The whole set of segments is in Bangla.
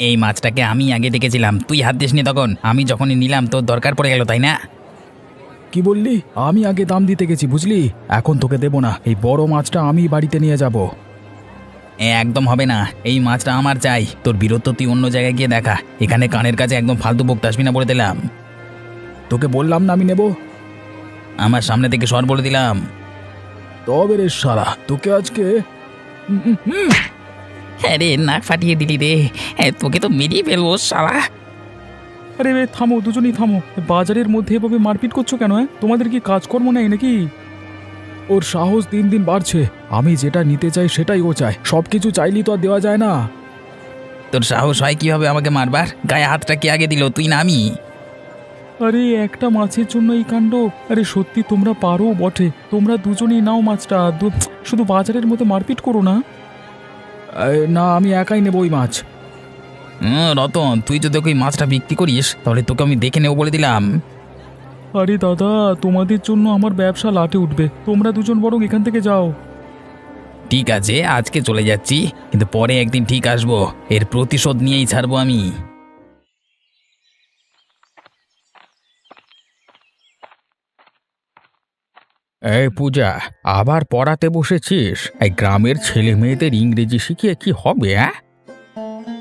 এই মাছটাকে আমি আগে দেখেছিলাম, তুই হাত দিসনি তখন। আমি যখনই নিলাম তোর দরকার পড়ে গেল, তাই না? কি বললি? আমি আগে দাম দিতে গেছি বুঝলি। এখন তোকে দেবো না, এই বড় মাছটা আমি বাড়িতে নিয়ে যাব। একদম হবে না, এই মাছটা আমার চাই। তোর বীরত্ব তুই অন্য জায়গায় গিয়ে দেখা, এখানে কানের কাছে একদম ফালতু বকতে আসবি না বলে দিলাম। তোকে বললাম না আমি নেব। আমার সামনে থেকে সর বলে দিলাম। তবে রে শালা, তোকে আজকে হ্যাঁ রে, নাক ফাটিয়ে দিলি রে। তোকে তো মেরিয়ে ফেলবো শালা। আরে থামো, দুজনেই থামো। বাজারের মধ্যে এভাবে মারপিট করছো কেন? তোমাদের কি কাজকর্ম নেই নাকি? ওর সাহস দিন দিন বাড়ছে। আমি যেটা নিতে চাই সেটাই ও চায়। সবকিছু চাইলেই তো আর দেওয়া যায় না। তোর সাহস হয় কিভাবে আমাকে মারবার? গায়ে হাতটা কে আগে দিল, তুই না আমি? আরে একটা মাছের জন্য এই কাণ্ড? আরে সত্যি তোমরা পারো বটে। তোমরা দুজনেই নাও মাছটা, শুধু বাজারের মধ্যে মারপিট করো না। না, আমি একাই নেব ওই মাছ। রতন, তুই যদি ওই মাছটা বিক্রি করিস তাহলে তোকে আমি দেখে নেবো বলে দিলাম। আরে দাদা, তোমাদের জন্য আমার ব্যবসা লাটে উঠবে। তোমরা দুজন বরং এখান থেকে যাও। ঠিক আছে, আজকে চলে যাচ্ছি, কিন্তু পরে একদিন ঠিক আসবো। এর প্রতিশোধ নিয়েই ছাড়বো আমি। এই পূজা, আবার পড়াতে বসেছিস? এই গ্রামের ছেলে মেয়েদের ইংরেজি শিখিয়ে কি হবে?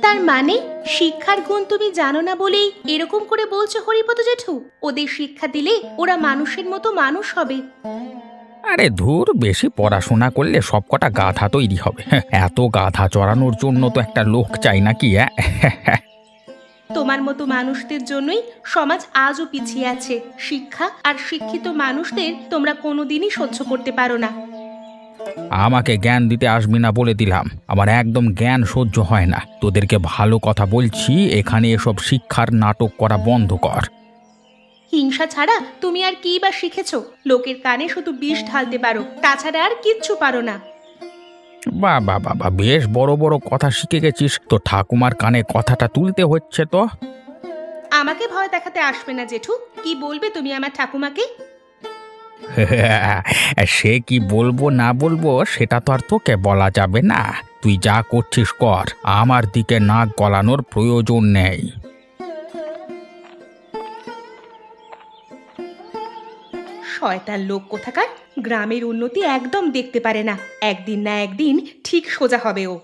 তার মানে শিক্ষার গুণ তুমি জানো না বলেই এরকম করে বলছো হরিপদ জেঠু? ওদের শিক্ষা দিলে ওরা মানুষের মতো মানুষ হবে। আরে ধুর, বেশি পড়াশোনা করলে সব কটা গাধা তৈরি হবে। এত গাধা চড়ানোর জন্য তো একটা লোক চাই নাকি? তোমার মতো মানুষদের জন্যই সমাজ আজও পিছিয়ে আছে। শিক্ষা আর শিক্ষিত মানুষদের তোমরা কোনোদিনই সহ্য করতে পারো না। আমাকে জ্ঞান দিতে আসবি না বলে দিলাম। আমার একদম জ্ঞান সহ্য হয় না। তোদেরকে ভালো কথা বলছি, এখানে এসব শিক্ষার নাটক করা বন্ধ কর। হিংসা ছাড়া তুমি আর কি বা শিখেছো? লোকের কানে শুধু বিষ ঢালতে পারো, তাছাড়া আর কিচ্ছু পারো না। বাবা বাবা, বেশ বড় বড় কথা শিখে গেছিস। তো ঠাকুমার কানে কথাটা তুলতে হচ্ছে তো। আমাকে ভয় দেখাতে আসবে না জেঠু। কি বলবে তুমি আমার ঠাকুমাকে? সে কি বলবো না বলবো সেটা তো আর তোকে বলা যাবে না। তুই যা করছিস কর, আমার দিকে নাক গলানোর প্রয়োজন নেই। শয়তান লোক কোথাকার, গ্রামের উন্নতি একদম দেখতে পারে না। একদিন না একদিন ঠিক সোজা হবে ও।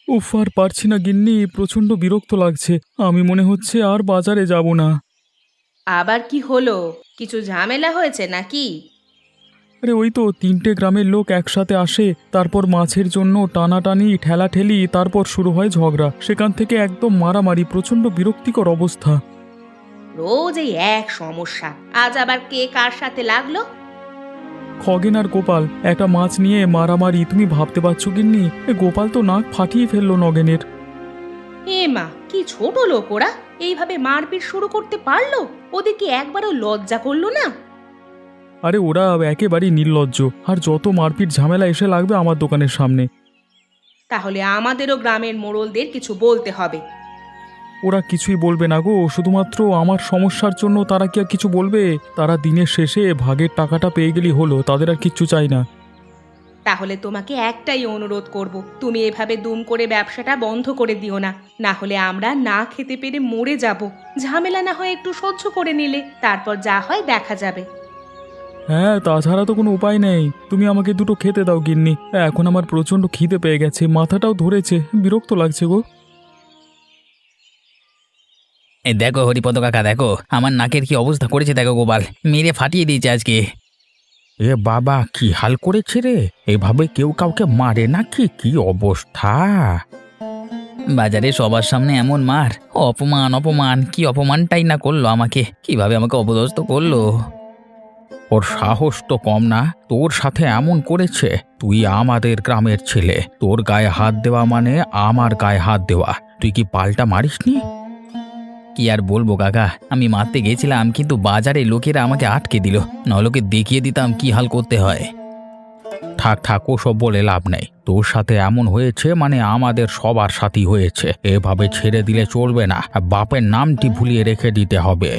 উফ, আর পারছি না গিন্নি, প্রচন্ড বিরক্ত লাগছে। আমি মনে হচ্ছে আর বাজারে যাব না। আবার কি হলো? কিছু ঝামেলা হয়েছে নাকি? আরে ওই তো 3টে গ্রামের লোক একসাথে আসে, তারপর মাছের জন্য টানাটানি ঠেলাঠেলি, তারপর শুরু হয় ঝগড়া। সেখান থেকে একদম মারামারি, প্রচন্ড বিরক্তিকর অবস্থা। রোজ এই এক সমস্যা। আজ আবার কে কার সাথে লাগলো? খগেন আর গোপাল একটা মাছ নিয়ে মারামারি। তুমি ভাবতে পারছো গিন্নি? গোপাল তো নাক ফাটিয়ে ফেললো নগেনের। এ মা, কি ছোট লোক ওরা! এইভাবে মারপিট শুরু করতে পারলো? ওদের কি একবারও লজ্জা করলো না? আরে ওরা একেবারেই নির্লজ্জ। আর যত মারপিট ঝামেলা এসে লাগবে আমার দোকানের সামনে। তাহলে আমাদেরও গ্রামের মোড়লদের কিছু বলতে হবে। ওরা কিছুই বলবে না গো, শুধুমাত্র আমার সমস্যার জন্য তারা কি আর কিছু বলবে? তারা দিনের শেষে ভাগের টাকাটা পেয়ে গেলেই হলো, তাদের আর কিচ্ছু চাই না। তাহলে তোমাকে একটাই অনুরোধ করব, তুমি এভাবে দুম করে ব্যবসাটা বন্ধ করে দিও না। না হলে আমরা না খেতে পেরে মরে যাব। ঝামেলা না হয় একটু সহ্য করে নিলে, তারপর যা হয় দেখা যাবে। হ্যাঁ, তাছাড়া তো কোনো উপায় নেই। তুমি আমাকে দুটো খেতে দাও গিন্নি। এখন আমার প্রচণ্ড খিদে পেয়ে গেছে, মাথাটাও ধরেছে, বিরক্ত লাগছে গো। দেখো হরিপদ কাকা, দেখো আমার নাকের কি অবস্থা করেছে। দেখো গোপাল মেরে ফাটিয়ে দিয়েছে আজকে। এ বাবা, কি হাল করেছে রে! এভাবে কেউ কাউকে মারে নাকি? কি অবস্থা! বাজারে সবার সামনে এমন মার! অপমান অপমান, কি অপমানটাই না করলো আমাকে, কিভাবে আমাকে অপদস্থ করলো। ওর সাহস তো কম না, তোর সাথে এমন করেছে। তুই আমাদের গ্রামের ছেলে, তোর গায়ে হাত দেওয়া মানে আমার গায়ে হাত দেওয়া। তুই কি পাল্টা মারিসনি? কি আর বলবো কাকা, আমি মারতে গেছিলাম কিন্তু বাজারে লোকেরা আমাকে আটকে দিল, নলোকে দেখিয়ে দিতাম কি হাল করতে হয়। থাক থাক, ওসব বলে লাভ নেই। তোর সাথে এমন হয়েছে মানে আমাদের সবার সাথেই হয়েছে। এভাবে ছেড়ে দিলে চলবে না, বাপের নামটি ভুলিয়ে রেখে দিতে হবে।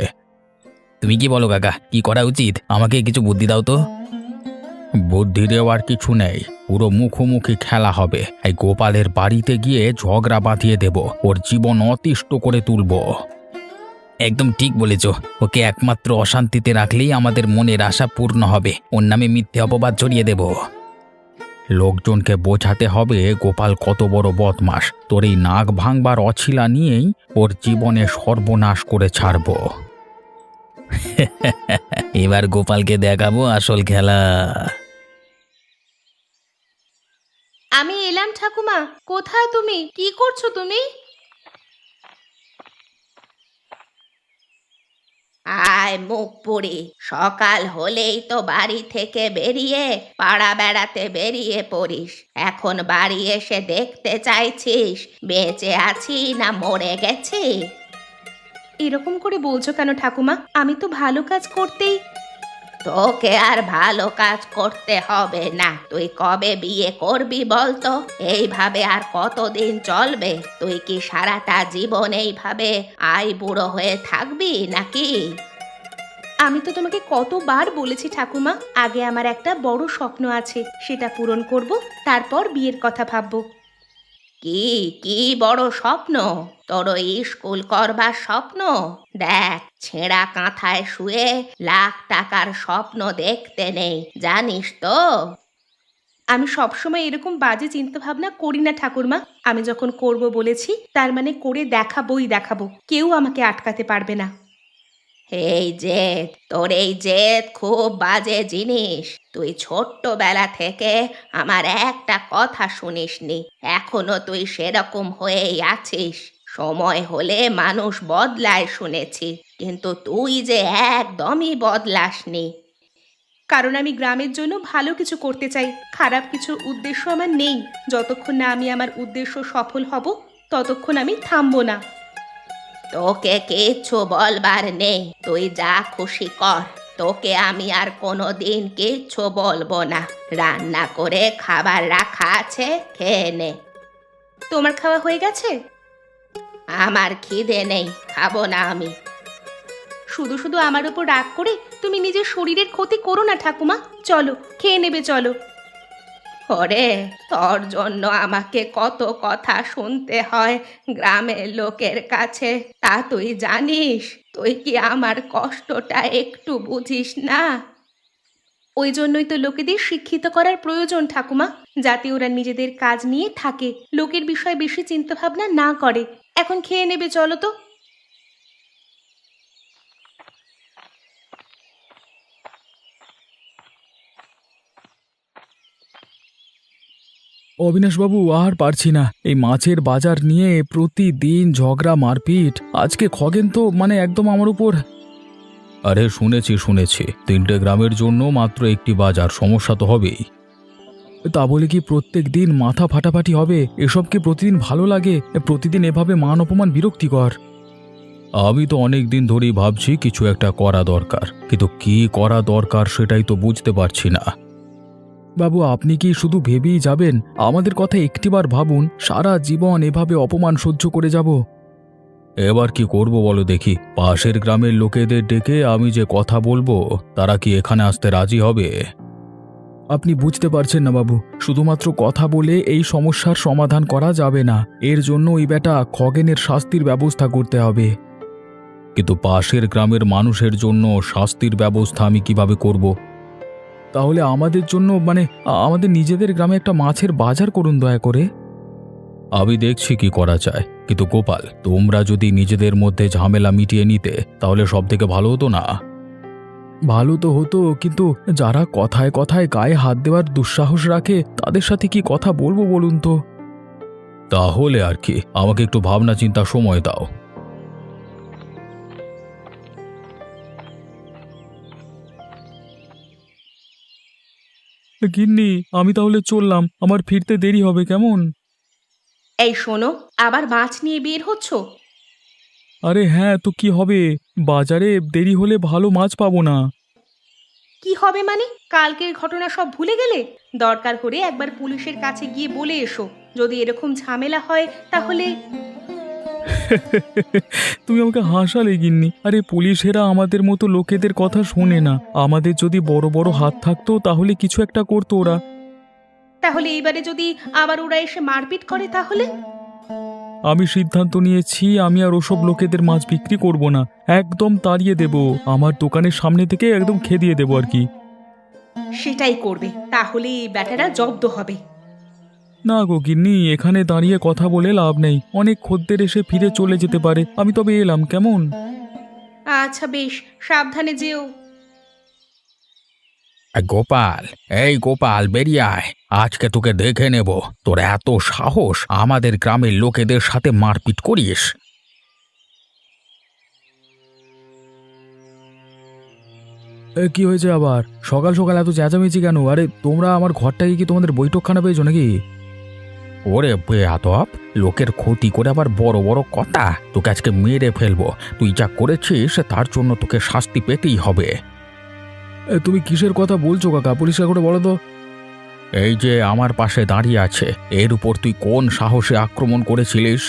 তুমি কি বলো কাকা, কি করা উচিত? আমাকে কিছু বুদ্ধি দাও তো। বুদ্ধি দেওয়ার কিছু নেই, পুরো মুখোমুখি খেলা হবে। এই গোপালের বাড়িতে গিয়ে ঝগড়া বাঁধিয়ে দেব, ওর জীবন অতিষ্ঠ করে তুলব। একদম ঠিক বলেছ। ওকে একমাত্র অশান্তিতে রাখলেই আমাদের মনের আশা পূর্ণ হবে। ওর নামে মিথ্যে অপবাদ ছড়িয়ে দেব। লোকজনকে বোঝাতে হবে গোপাল কত বড় বদমাস। তোর এই নাক ভাঙবার অছিলা নিয়েই ওর জীবনে সর্বনাশ করে ছাড়ব। এবার গোপালকে দেখাবো আসল খেলা। আমি এলাম ঠাকুমা। কোথায় তুমি? কি করছো তুমি? আয় মুখ পুরি, সকাল হলেই তো বাড়ি থেকে বেরিয়ে পাড়া বেড়াতে বেরিয়ে পড়িস। এখন বাড়ি এসে দেখতে চাইছিস বেঁচে আছি না মরে গেছি? এরকম করে বলছো কেন ঠাকুমা? আমি তো ভালো কাজ করতেই। তোকে আর ভালো কাজ করতে হবে না। তুই কবে বিয়ে করবি বলতো? এইভাবে আর কতদিন চলবে? তুই কি সারাটা জীবন এইভাবে বুড়ো হয়ে থাকবি নাকি? আমি তো তোমাকে কতবার বলেছি ঠাকুমা, আগে আমার একটা বড় স্বপ্ন আছে, সেটা পূরণ করব, তারপর বিয়ের কথা ভাববো। কি কি বড় স্বপ্ন? তোর ওই স্কুল করবার স্বপ্ন? দেখ, ছেঁড়া কাঁথায় শুয়ে লাখ টাকার স্বপ্ন দেখতে নেই, জানিস তো? আমি সবসময় এরকম বাজে চিন্তা ভাবনা করি না ঠাকুরমা। আমি যখন করব বলেছি তার মানে করে দেখাবোই দেখাবো, কেউ আমাকে আটকাতে পারবে না। এই জেদ, তোর এই জেদ খুব বাজে জিনিস। তুই ছোট্টবেলা থেকে আমার একটা কথা শুনিসনি, এখনো তুই সেরকম হয়েই আছিস। সময় হলে মানুষ বদলায় শুনেছি, কিন্তু তুই যে একদমই বদলাসনি। কারণ আমি গ্রামের জন্য ভালো কিছু করতে চাই, খারাপ কিছু উদ্দেশ্য আমার নেই। যতক্ষণ না আমি আমার উদ্দেশ্য সফল হব ততক্ষণ আমি থামবো না। তোকে কিচ্ছু বলবার নেই, তুই যা খুশি কর। তোকে আমি আর কোনো দিন কিচ্ছু বলবো না। রান্না করে খাবার রাখা আছে, খেয়ে নে। তোমার খাওয়া হয়ে গেছে? আমার খিদে নেই, খাবো না আমি। শুধু শুধু আমার উপর রাগ করে তুমি নিজের শরীরের ক্ষতি করো না ঠাকুমা। চলো, খেয়ে নেবে চলো। ওরে, তোর জন্য আমাকে কত কথা শুনতে হয় গ্রামের লোকের কাছে, তা তুই জানিস? তুই কি আমার কষ্টটা একটু বুঝিস না? ওই জন্যই তো লোকেদের শিক্ষিত করার প্রয়োজন ঠাকুমা, যাতে ওরা নিজেদের কাজ নিয়ে থাকে, লোকের বিষয়ে বেশি চিন্তা ভাবনা না করে। এখন খেয়ে নেবে চলো তো। অবিনাশবাবু, আর পারছি না। এই মাছের বাজার নিয়ে প্রতিদিন ঝগড়া মারপিট। আজকে খগেন তো একদম আমার উপর। আরে শুনেছি, 3টে গ্রামের জন্য মাত্র একটি বাজার, সমস্যা তো হবেই। তা বলে কি প্রত্যেক দিন মাথা ফাটাফাটি হবে? এসব কি প্রতিদিন ভালো লাগে? প্রতিদিন এভাবে মান অপমান বিরক্তিকর। আমি তো অনেক দিন ধরেই ভাবছি কিছু একটা করা দরকার, কিন্তু কি করা দরকার সেটাই তো বুঝতে পারছি না। বাবু, আপনি কি শুধু ভেবেই যাবেন? আমাদের কথা একটিবার ভাবুন। সারা জীবন এভাবে অপমান সহ্য করে যাব? এবার কি করব বলো দেখি? পাশের গ্রামের লোকেদের ডেকে আমি যে কথা বলবো, তারা কি এখানে আসতে রাজি হবে? আপনি বুঝতে পারছেন না বাবু, শুধুমাত্র কথা বলে এই সমস্যার সমাধান করা যাবে না। এর জন্য ওই বেটা খগেনের শাস্তির ব্যবস্থা করতে হবে। কিন্তু পাশের গ্রামের মানুষের জন্য শাস্তির ব্যবস্থা আমি কিভাবে করব? তাহলে আমাদের জন্য আমাদের নিজেদের গ্রামে একটা মাছের বাজার করুন দয়া করে। আমি দেখছি কি করা যায়, কিন্তু গোপাল, তোমরা যদি নিজেদের মধ্যে ঝামেলা মিটিয়ে নিতে তাহলে সব থেকে ভালো হতো না? ভালো তো হতো, কিন্তু যারা কথায় কথায় গায়ে হাত দেওয়ার দুঃসাহস রাখে তাদের সাথে কি কথা বলবো বলুন তো? তাহলে আর কি, আমাকে একটু ভাবনা চিন্তার সময় দাও। গিন্নি, আমি তাহলে চললাম, আমার ফিরতে দেরি হবে কেমন? এই শোনো, আবার মাছ নিয়ে বের হচ্ছ? আরে হ্যাঁ, তো কি হবে? বাজারে দেরি হলে ভালো মাছ পাবো না। কি হবে মানে? কালকের ঘটনা সব ভুলে গেলে? দরকার হলে একবার পুলিশের কাছে গিয়ে বলে এসো, যদি এরকম ঝামেলা হয় তাহলে। তুমি আমাকে হাসালে গিন্নি। আরে পুলিশেরা আমাদের মতো লোকেদের কথা শোনে না। আমাদের যদি বড় বড় হাত থাকতো তাহলে কিছু একটা করতো ওরা। তাহলে এইবারে যদি আবার ওরা এসে মারপিট করে তাহলে? আমি সিদ্ধান্ত নিয়েছি আমি আর ওসব লোকেদের মাছ বিক্রি করব না, একদম তাড়িয়ে দেব। আমার দোকানের সামনে থেকে একদম খেদিয়ে দেবো আর কি। সেটাই করবে, তাহলে এই ব্যাটারা জব্দ হবে। না গো গিন্নি, এখানে দাঁড়িয়ে কথা বলে লাভ নেই, অনেক খদ্দের এসে ফিরে চলে যেতে পারে। আমি তবে এলাম, কেমন? আচ্ছা বেশ, সাবধানে যেও। গোপাল, এই গোপাল, বেরিয়ে আয়। আজকে তোকে দেখে নেব। তোর এত সাহস আমাদের গ্রামের লোকেদের সাথে মারপিট করিস? কি হয়েছে আবার? সকাল সকাল এত চেঁচামেচি কেন? আরে তোমরা আমার ঘরটাকে কি তোমাদের বৈঠকখানা পেয়েছো নাকি? ওরে বেয়াদব, লোকের ক্ষতি করে আবার বড় বড় কথা। তোকে আজকে মেরে ফেলবো। তুই যা করেছিস তার জন্য তোকে শাস্তি পেতেই হবে। তুমি কিসের কথা বলছো কাকা? পরিষ্কার করে বলো তো। এই যে আমার পাশে দাঁড়িয়ে আছে, এর উপর তুই কোন সাহসে আক্রমণ করেছিলিস?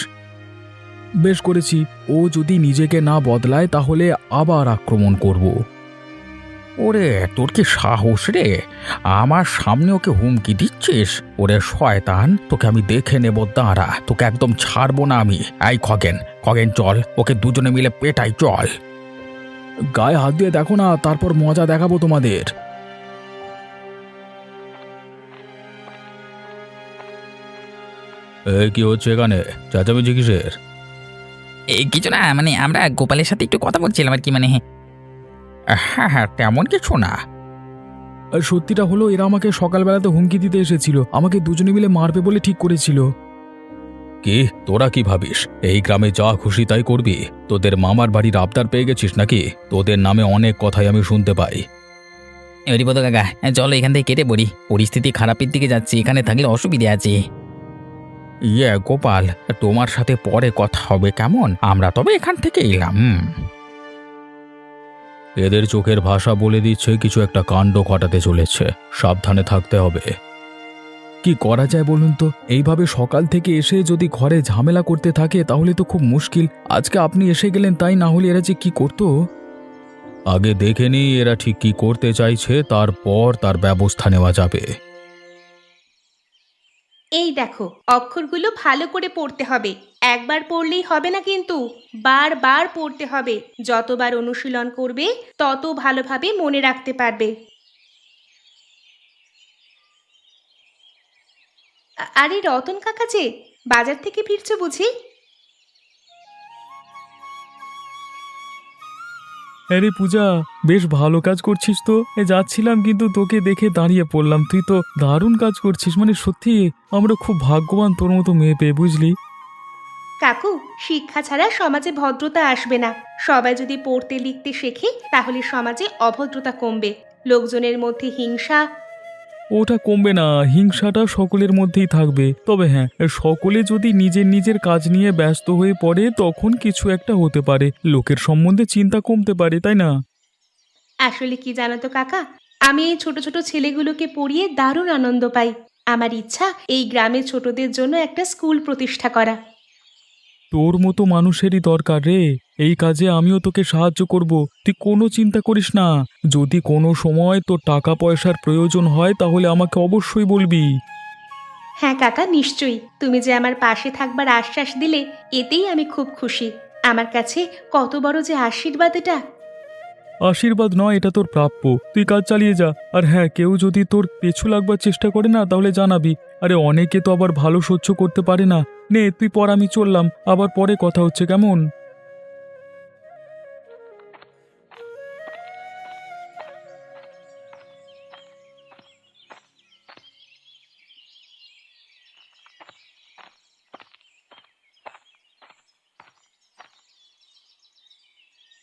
বেশ করেছি, ও যদি নিজেকে না বদলায় তাহলে আবার আক্রমণ করব। ওরে তোর কি সাহস রে! আমার সামনে ওকে হুমকি দিচ্ছিস? ওরে শয়তান, তোকে আমি দেখে নেব, দাঁড়া। তোকে একদম ছাড়বো না আমি। এই খগেন, খগেন চল, ওকে দুজনে মিলে পেটাই, চল। গায়ে হাত দিয়ে দেখো না, তারপর মজা দেখাবো তোমাদের। কি হচ্ছে এখানে? চেঁচামেচি কিসের? এই কিছু না, মানে আমরা গোপালের সাথে একটু কথা বলছিলাম আর কি, মানে। হ্যাঁ হ্যাঁ, তেমন কিছু না। সত্যিটা হলো, এরা আমাকে সকালবেলাতে হুমকি দিতে এসেছিল, আমাকে দুজনে মিলে মারবে বলে ঠিক করেছিল। কি তোরা কি ভাবিস এই গ্রামে যা খুশি তাই করবি? তোদের মামার বাড়ির আবদার পেয়ে গেছিস নাকি? তোদের নামে অনেক কথাই আমি শুনতে পাই। হরিপদ কাকা, চলো এখান থেকে কেটে পড়ি। পরিস্থিতি খারাপের দিকে যাচ্ছে, এখানে থাকলে অসুবিধে আছে। গোপাল, তোমার সাথে পরে কথা হবে, কেমন? আমরা তবে এখান থেকে এলাম। এদের চোখের ভাষা বলে দিচ্ছে কিছু একটা কাণ্ড ঘটাতে চলেছে, সাবধানে থাকতে হবে। কি করা যায় বলুন তো? এইভাবে সকাল থেকে এসে যদি ঘরে ঝামেলা করতে থাকে তাহলে তো খুব মুশকিল। আজকে আপনি এসে গেলেন, তাই না হলে এরা যে কি করতো। আগে দেখে নি এরা ঠিক কি করতে চাইছে, তারপর তার ব্যবস্থা নেওয়া যাবে। এই দেখো, অক্ষরগুলো ভালো করে পড়তে হবে। একবার পড়লেই হবে না কিন্তু, বারবার পড়তে হবে। যতবার অনুশীলন করবে তত ভালোভাবে মনে রাখতে পারবে। আরে রতন কাকা যে, বাজার থেকে ফিরছো বুঝি? আরে পূজা, বেশ ভালো কাজ করছিস তো। যাচ্ছিলাম কিন্তু তোকে দেখে দাঁড়িয়ে পড়লাম। তুই তো দারুণ কাজ করছিস, মানে সত্যি আমরা খুব ভাগ্যবান তোর মতো মেয়ে পেয়ে, বুঝলি? কাকু, শিক্ষা ছাড়া সমাজে ভদ্রতা আসবে না। সবাই যদি পড়তে লিখতে শেখে তাহলে সমাজে অভদ্রতা কমবে। লোকজনের মধ্যে হিংসা। ওটা কমবে না, হিংসাটা সকলের মধ্যেই থাকবে। তবে হ্যাঁ, সকলে যদি নিজের নিজের কাজ নিয়ে ব্যস্ত হয়ে পড়ে তখন কিছু একটা হতে পারে, লোকের সম্বন্ধে চিন্তা কমতে পারে, তাই না? আসলে কি জানো তো কাকা, আমি এই ছোট ছোট ছেলেগুলোকে পড়িয়ে দারুণ আনন্দ পাই। আমার ইচ্ছা এই গ্রামের ছোটদের জন্য একটা স্কুল প্রতিষ্ঠা করা। তোর মতো মানুষেরই দরকার রে, এই কাজে আমিও তোকে সাহায্য করব। তুই কোনো চিন্তা করিস না। যদি কোনো সময় তোর টাকা পয়সার প্রয়োজন হয় তাহলে আমাকে অবশ্যই বলবি। হ্যাঁ কাকা, নিশ্চয়ই। তুমি যে আমার পাশে থাকবার আশ্বাস দিলে, এতেই আমি খুব খুশি। আমার কাছে কত বড় যে আশীর্বাদ এটা। আশীর্বাদ নয়, এটা তোর প্রাপ্য। তুই কাজ চালিয়ে যা। আর হ্যাঁ, কেউ যদি তোর পেছু লাগবার চেষ্টা করে না তাহলে জানাবি। আরে অনেকে তো আবার ভালো সহ্য করতে পারে না। নে তুই পর, আমি চললাম, আবার পরে কথা হচ্ছে, কেমন?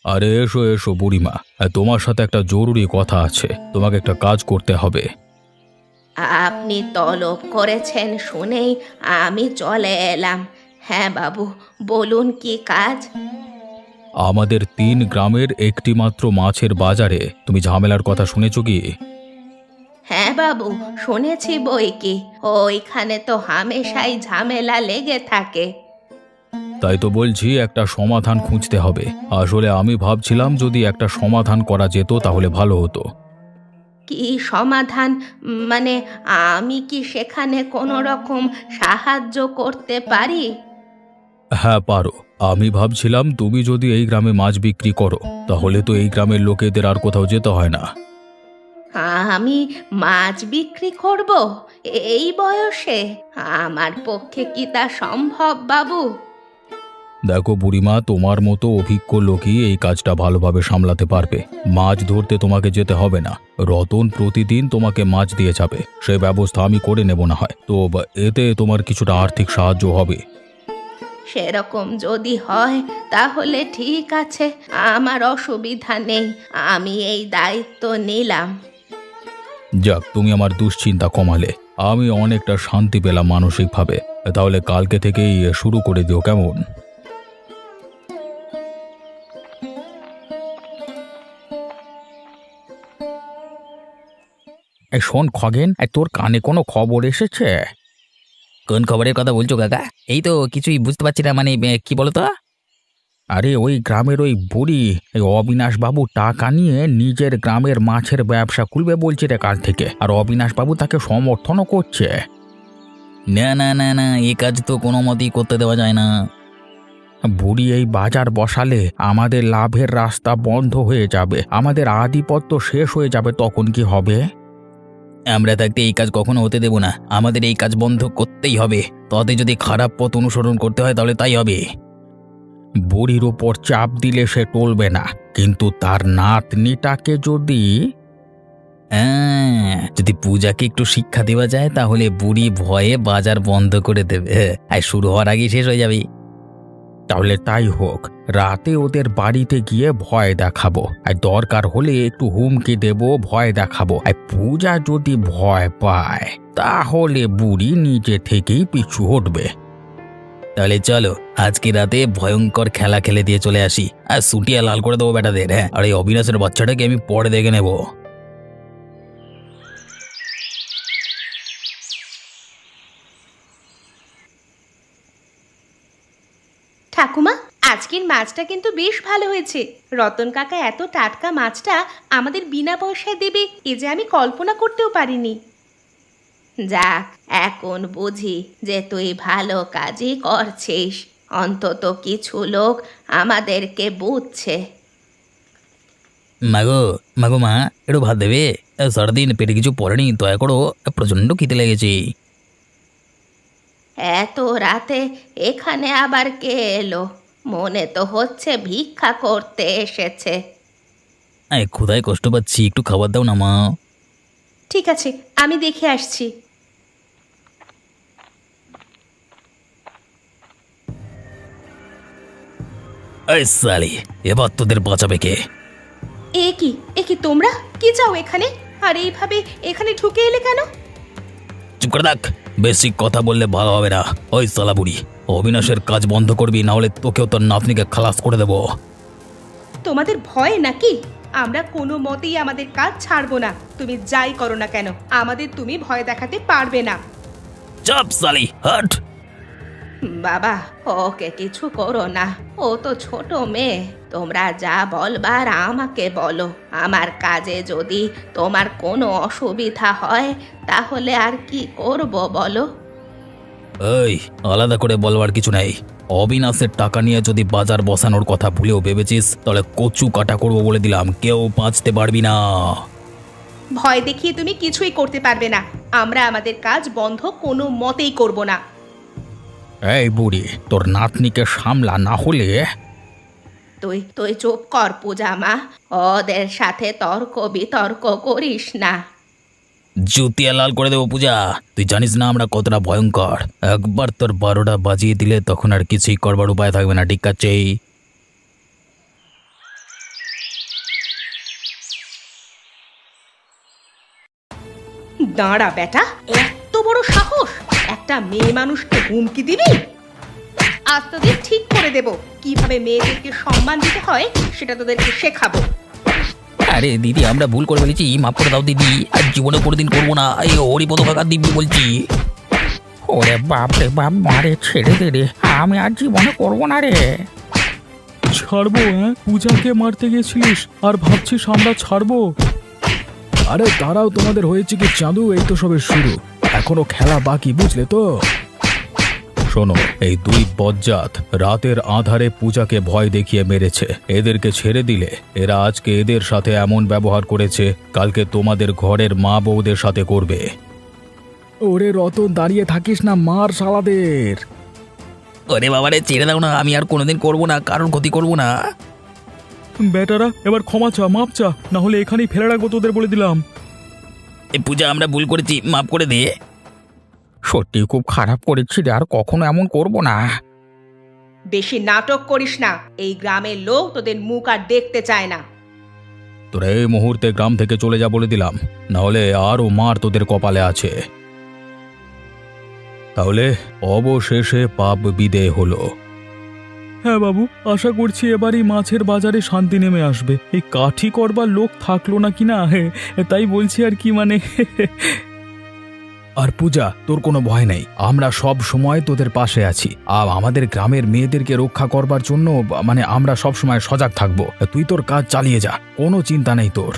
আরে এসো এসো বুড়িমা, তোমার সাথে একটা জরুরি কথা আছে, তোমাকে একটা কাজ করতে হবে। আপনি তলব করেছেন শুনেই আমি চলে এলাম। হ্যাঁ বাবু, বলুন কি কাজ? আমাদের 3 গ্রামের একটি মাত্র মাছের বাজারে তুমি ঝামেলার কথা শুনেছ কি? হ্যাঁ বাবু, শুনেছি বই কি। ওইখানে তো হামেশাই ঝামেলা লেগে থাকে। তাই তো বলছি একটা সমাধান খুঁজতে হবে। আসলে আমি ভাবছিলাম যদি একটা সমাধান করা যেত তাহলে ভালো হতো। কি সমাধান? মানে আমি কি সেখানে কোনো রকম সাহায্য করতে পারি? হ্যাঁ পারো। আমি ভাবছিলাম তুমি যদি এই গ্রামে মাছ বিক্রি করো তাহলে তো এই গ্রামের লোকেদের আর কোথাও যেতে হয় না। আমি মাছ বিক্রি করব এই বয়সে? আমার পক্ষে কি তা সম্ভব বাবু? দেখো বুড়িমা, তোমার মতো অভিজ্ঞ লোকই এই কাজটা ভালোভাবে সামলাতে পারবে। মাছ ধরতে তোমাকে যেতে হবে না, রতন প্রতিদিন তোমাকে মাছ দিয়ে যাবে। সেই ব্যবস্থা আমি করে নেব না হয় তো, এতে তোমার কিছুটা আর্থিক সাহায্য হবে। সেরকম যদি হয় তাহলে ঠিক আছে, আমার অসুবিধা নেই, আমি এই দায়িত্ব নিলাম। যাক, তুমি আমার দুশ্চিন্তা কমালে, আমি অনেকটা শান্তি পেলাম মানসিকভাবে। তাহলে কালকে থেকেই শুরু করে দিও, কেমন? শোন খগেন, তোর কানে কোনো খবর এসেছে? কোন খবরের কথা বলছো কাকা? এই তো কিছুই বুঝতে পারছি না, মানে কি বলো তো? আরে ওই গ্রামের ওই বুড়ি, এই অবিনাশ বাবু টাকা নিয়ে নিজের গ্রামের মাছের ব্যবসা খুলবে বলছে রে কাল থেকে, আর অবিনাশ বাবু তাকে সমর্থনও করছে। না না না না, এই কাজ তো কোনো মতেই করতে দেওয়া যায় না। বুড়ি এই বাজার বসালে আমাদের লাভের রাস্তা বন্ধ হয়ে যাবে, আমাদের আধিপত্য শেষ হয়ে যাবে, তখন কি হবে? আমরা থাকতে এই কাজ কখনো হতে দেব না, আমাদের এই কাজ বন্ধ করতেই হবে। তাতে যদি খারাপ পথ অনুসরণ করতে হয় তাহলে তাই হবে। বুড়ির উপর চাপ দিলে সে টলবে না, কিন্তু তার নাতনিটাকে যদি যদি পূজাকে একটু শিক্ষা দেওয়া যায় তাহলে বুড়ি ভয়ে বাজার বন্ধ করে দেবে, আর শুরু হওয়ার আগেই শেষ হয়ে যাবে। তাহলে তাই হোক, রাতে ওদের বাড়িতে গিয়ে ভয় দেখাবো, আর দরকার হলে একটু হুমকি দেব, ভয় দেখাবো। আর পূজা যদি ভয় পায় তাহলে বুড়ি নিজে থেকেই পিছু হটবে। তাহলে চলো আজকে রাতে ভয়ঙ্কর খেলা খেলে দিয়ে চলে আসি, আর সুটিয়া লাল করে দেবো বেটাদের। হ্যাঁ, আর এই অবিনাশের বাচ্চাটাকে আমি পরে দেখে নেব। ঠাকুমা, আজকের মাছটা কিন্তু বেশ ভালো হয়েছে। রতন কাকা এত টাটকা মাছটা আমাদের বিনা পয়সায় দেবে এ যে আমি কল্পনা করতেও পারিনি। যাক, এখন বুঝি যে তুই ভালো কাজই করছিস, অন্তত কিছু লোক আমাদেরকে বুঝছে। মাগো মাগো মা, একটু ভাত দেবে? সারাদিন পেটে কিছু পড়েনি, দয়া করো, প্রচণ্ড খিদে লেগেছে। এত রাতে এখানে আবার কে এলো? মনে তো হচ্ছে ভিক্ষা করতে এসেছে। ক্ষুধায় কষ্ট পাচ্ছি, একটু খাবার দাও না মা। ঠিক আছে, আমি দেখে আসছি। এই সালি, এবার তোদের বাঁচাবে কে? এ কি তোমরা কি চাও এখানে? আর এইভাবে এখানে ঢুকে এলে কেন? চুপ করে থাক, বেশি কথা বললে ভালো হবে না। ওই সালা বুড়ি, অবিনাশের কাজ বন্ধ করবি, না হলে তোকেও তোর নাতনিকে খালাস করে দেবো। তোমাদের ভয় নাকি? আমরা কোনো মতেই আমাদের কাজ ছাড়বো না, তুমি যাই করো না কেন আমাদের তুমি ভয় দেখাতে পারবে না। চাপ সালি, হাট। বাবা, ওকে কিছু করো না, ও তো ছোট মেয়ে। তোমরা যা বলবার আমাকে বলো। আমার কাজে যদি তোমার কোনো অসুবিধা হয় তাহলে আর কি করব বলো? এই, আলাদা করে বলবার কিছু নেই। অবিনাশের টাকা নিয়ে যদি বাজার বসানোর কথা ভুলেও ভেবেছিস তাহলে কচু কাটা করবো বলে দিলাম, কেউ বাঁচতে পারবি না। ভয় দেখিয়ে তুমি কিছুই করতে পারবে না। আমরা আমাদের কাজ বন্ধ কোনো মতেই করব না। এই বুড়ি, তোর নাতনিকে সামলা, না হলে। তুই তুই চুপ কর পূজা মা, ওদের সাথে তর্ক বিতর্ক করিস না। জুতিয়া লাল করে দেবো পূজা, তুই জানিস না আমরা কতটা ভয়ঙ্কর। একবার তোর 12টা বাজিয়ে দিলে তখন আর কিছুই করবার উপায় থাকবে না, ঠিক আছে? দাঁড়া বেটা, এত বড় সাহস! একটা মেয়ে মানুষকে হুমকি দিবি? আজ তোদের ঠিক করে দেব, কিভাবে মেয়েদেরকে সম্মান দিতে হয় সেটা তোদেরকে শেখাবো। আরে দিদি, আমরা ভুল করে ফেলেছি, মাফ করে দাও দিদি, আর জীবনে কোনোদিন করবো না। এই হরিপদ কাকা দিব্যি বলছি। ওরে বাপ রে বাপ, মারে ছেড়ে দে রে, আমি আর জীবনে করবো না রে। ছাড়বো? হ্যাঁ, পূজাকে মারতে গেছিলিস আর ভাবছিস আমরা ছাড়বো? আরে তারাও, তোমাদের হয়েছে কি চাঁদু? এই তো সবে শুরু, এখনো খেলা বাকি, বুঝলে তো? শোনো, এই দুই বজ্জাত রাতের আধারে পূজাকে ভয় দেখিয়ে মেরেছে। এদেরকে ছেড়ে দিলে এরা আজকে এদের সাথে এমন ব্যবহার করেছে, কালকে তোমাদের ঘরের মা বউদের সাথে করবে। ওরে রতন, দাঁড়িয়ে থাকিস না, মার শালাদের। ওরে বাবারে, ছেড়ে দাও না, আমি আর কোনোদিন করবো না, কারোর ক্ষতি করবো না। বেটারা এবার ক্ষমা চা, মাপ চা, না হলে এখানেই ফেলে রাখবো তোদের, বলে দিলাম। এই পূজা, আমরা ভুল করেছি, মাফ করে দে। সত্যি খুব খারাপ করেছি রে, আর কখনো এমন করবো না। বেশি নাটক করিস না, এই গ্রামের লোক তোদের মুখ আর দেখতে চায় না। তোরা এই মুহূর্তে গ্রাম থেকে চলে যা বলে দিলাম, না হলে আরও মার তোদের কপালে আছে। তাহলে অবশেষে পাপ বিদেয় হলো। হ্যাঁ বাবু, আশা করছি এবারই মাছের বাজারে শান্তি নেমে আসবে। এই কাঠি করবার লোক থাকলো না কিনা, তাই বলছি আর কি, মানে। আর পূজা, তোর কোনো ভয় নেই, আমরা সব সময় তোদের পাশে আছি। আর আমাদের গ্রামের মেয়েদেরকে রক্ষা করবার জন্য মানে আমরা সব সময় সজাগ থাকবো। তুই তোর কাজ চালিয়ে যা, কোনো চিন্তা নেই তোর।